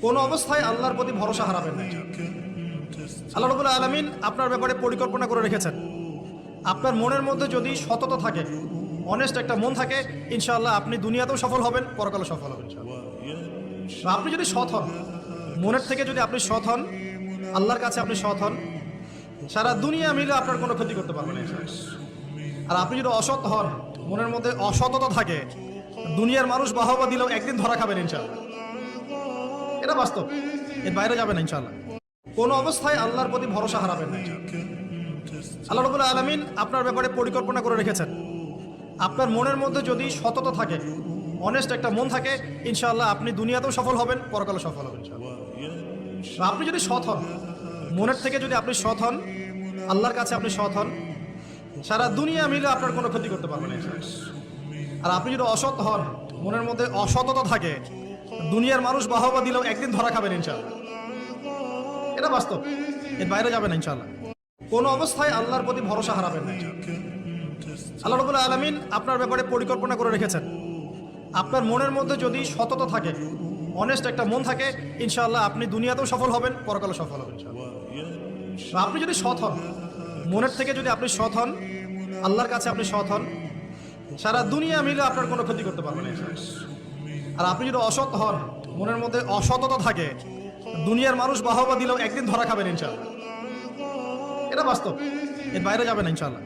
কোন অবস্থায় আল্লাহর প্রতি ভরসা হারাবেন না। আল্লাহ রাব্বুল আলামিন আপনার ব্যাপারে পরিকল্পনা করে রেখেছেন। আপনার মনের মধ্যে যদি সততা থাকে, অনেস্ট একটা মন থাকে, ইনশাআল্লাহ আপনি দুনিয়াতেও সফল হবেন, পরকালেও সফল হবেন। আপনি যদি সৎ হন, মনের থেকে যদি আপনি সৎ হন, আল্লাহর কাছে আপনি সৎ হন, সারা দুনিয়া মিলে আপনার কোনো ক্ষতি করতে পারবে না। আর আপনি যদি অসৎ হন, মনের মধ্যে অসততা থাকে, দুনিয়ার মানুষ বাহবা দিলেও একদিন ধরা খাবেন ইনশাআল্লাহ। এটা বাস্তব, এর বাইরে যাবেন না ইনশাআল্লাহ। কোন অবস্থায় আল্লাহর প্রতি ভরসা হারাবেন না। আল্লাহ রাব্বুল আলামিন আপনার ব্যাপারে পরিকল্পনা করে রেখেছেন। আপনার মনের মধ্যে যদি সততা থাকে, অনেস্ট একটা মন থাকে, ইনশাআল্লাহ আপনি দুনিয়াতেও সফল হবেন, পরকালেও সফল হবেন। আপনি যদি সৎ হন, মনের থেকে যদি আপনি সৎ হন, আল্লাহর কাছে আপনি সৎ হন, সারা দুনিয়া মিলে আপনার কোনো ক্ষতি করতে পারবে না। আর আপনি যদি অসৎ হন, মনের মধ্যে অসততা থাকে, দুনিয়ার মানুষ বাহবা দিলেও একদিন ধরা খাবেন ইনশাআল্লাহ। এটা বাস্তব, এর বাইরে যাবেন ইনশাআল্লাহ। কোন অবস্থায় আল্লাহর প্রতি ভরসা হারাবেন না। আল্লাহ রাব্বুল আলামিন আপনার ব্যাপারে পরিকল্পনা করে রেখেছেন। আপনার মনের মধ্যে যদি সততা থাকে, অনেস্ট একটা মন থাকে, ইনশাআল্লাহ আপনি দুনিয়াতেও সফল হবেন, পরকালেও সফল হবেন। আপনি যদি সৎ হন, মনের থেকে যদি আপনি সৎ হন, আল্লাহর কাছে আপনি সৎ হন, সারা দুনিয়া মিলে আপনার কোনো ক্ষতি করতে পারবে না। আর আপনি যদি অসৎ হন, মনের মধ্যে অসততা থাকে, দুনিয়ার মানুষ বাহবা দিলেও একদিন ধরা খাবেন ইনশাআল্লাহ। এটা বাস্তব, এর বাইরে যাবেন ইনশাআল্লাহ।